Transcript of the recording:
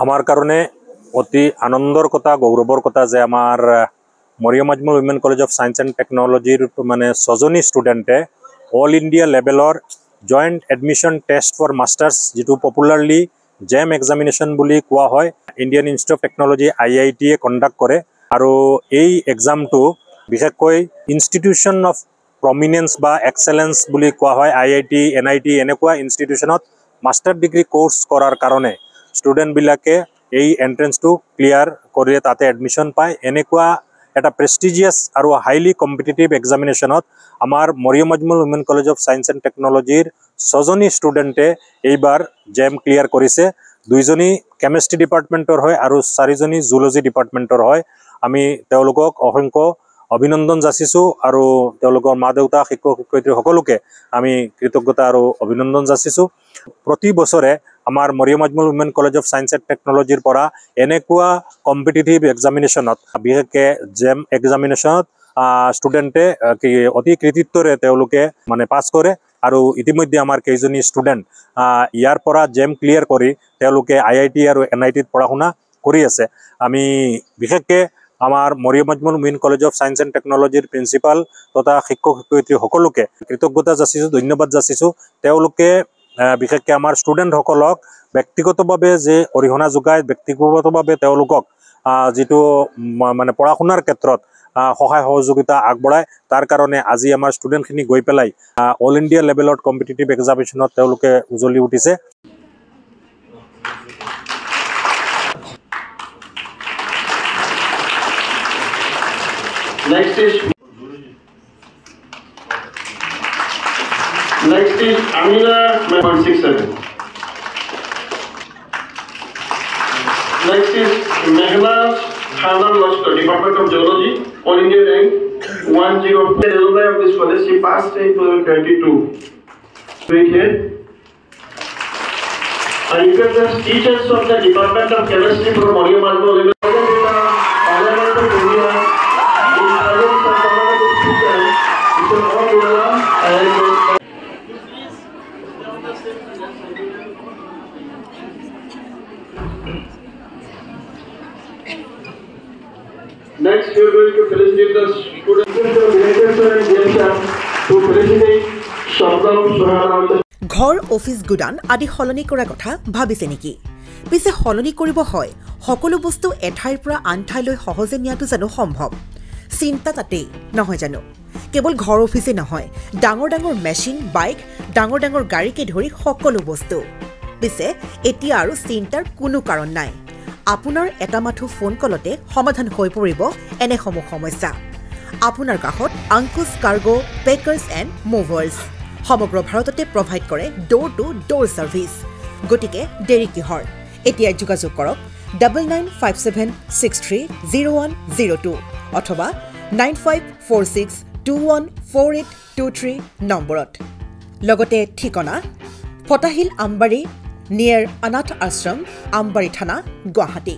আমার কারণে অতি আনন্দর কথা গৌরবর কথা যে আমার Mariam Ajmal women college of science and টেকনোলজির মানে 6 জনী স্টুডেন্টে অল ইন্ডিয়া লেভেলৰ joint admission test for masters যেটো পপুলাৰলি জেম এক্সামিনেশন বুলি কোৱা হয় Indian Institute of Technology IIT এ কন্ডাক্ট কৰে আৰু এই এক্সামটো বিশেষকৈ ইনস্টিটিউশন অফ প্ৰমিনেন্স বা এক্সেলেন্স বুলি কোৱা হয় IIT NIT এনেকুৱা ইনস্টিটিউশনত মাস্টাৰ ডিগ্ৰি কোৰ্স কৰাৰ কাৰণে স্টুডেন্ট বিলাকে এই এন্ট্ৰেন্সটো ক্লিয়াৰ কৰে তাতে এডমিশন পায় এনেকুৱা এটা প্ৰেস্টিজিয়াস আৰু হাইলি কম্পিটিটিভ এক্সামিনেশনত আমার Mariam Ajmal women college of science and টেকনোলজির 6 জনী স্টুডেন্টে এইবার জেম ক্লিয়ার করেছে 2 জনী কেমিস্ট্রি ডিপাৰ্টমেন্টৰ হয় আৰু 4 জনী জুলজি ডিপাৰ্টমেন্টৰ হয় আমি তেওঁলোকক অসংখ্য অভিনন্দন যাচিছো আৰু তেওঁলোকৰ মা দেউতা শিক্ষক শিক্ষয়িত্ৰী সকলোকে আমি কৃতজ্ঞতা আৰু অভিনন্দন যাচিছো প্ৰতি বছৰে আমাৰ Mariam Ajmal women college of science and টেকনোলজিৰ পৰা এনেকুৱা কম্পিটিটিভ এক্সামিনেশনত বিশেষকে জেম এক্সামিনেশনত স্টুডেন্টে অতি কৃতিত্বৰে তেওঁলোকে মানে পাছ কৰে আৰু ইতিমধ্যে আমাৰ কেইজনী স্টুডেন্ট ইয়াৰ পৰা জেম ক্লিয়াৰ কৰি তেওঁলোকে IIT আৰু NIT ত পঢ়া শুনা কৰি আছে আমি বিশেষকে আমার Mariam Ajmal women college of science and টেকনোলজির প্রিন্সিপাল তথা শিক্ষক শিক্ষয়িত্রী সকলোকে কৃতজ্ঞতা যাচিছো ধন্যবাদ যাচিছো তেওঁলোকে বিশেষকে আমার স্টুডেন্ট সকলক ব্যক্তিগতভাবে যে অৰিহণা যোগায় ব্যক্তিগতভাবে তেওঁলোকক যেটো মানে পঢ়া শুনাৰ ক্ষেত্ৰত সহায় সহযোগিতা আগবঢ়ায় তাৰ কাৰণে আজি আমাৰ স্টুডেন্টখিনি গৈ পেলাই অল ইন্ডিয়া লেভেলত কম্পিটিটিভ এক্সামিনেশনত তেওঁলোকে উজলি উঠিছে Next is Amina 167. Next is Meghna Khanan Lashkar, Department of Geology, All India rank 102. The alumni of this college, she passed in 2022. Right here. And you can just teachers of the Department of Chemistry from Moriam Almo level. Next, we are going to felicitate the students of Director and James to felicitate Shabdam Sohana. ঘৰ office গুদান আদি হলনি কৰা কথা ভাবিছে নেকি পিছে হলনি কৰিব হয় সকলো বস্তু এঠাইৰ পৰা আন ঠাইলৈ সহজে নিয়াটো জানো সম্ভৱ চিন্তা তাতেই নহয় জানো কেৱল ঘৰ অফিসে নহয় ডাঙৰ ডাঙৰ মেচিন বাইক ডাঙৰ ডাঙৰ গাড়ীকে ধৰি সকলো বস্তু পিছে এতিয়া আৰু চিন্তাৰ কোনো কাৰণ নাই আপোনাৰ এটা মাথো ফোন কলতে সমাধান হৈ পৰিব এনে সমস্যা আপোনাৰ কাষত আংকুশ কাৰ্গো পেকাৰ্ছ এণ্ড মুভাৰ্ছ সমগ্ৰ ভাৰততে প্ৰভাইড কৰে ডোৰ টু ডোৰ সাৰ্ভিস গতিকে দেৰি কিহৰ এতিয়া যোগাযোগ কৰক 9957630102 অথবা 9546214823 নম্বৰত লগতে ঠিকনা ফটাহিল আমবাৰী নিয়াৰ অনাথ আশ্ৰম আমবাৰী থানা গুৱাহাটী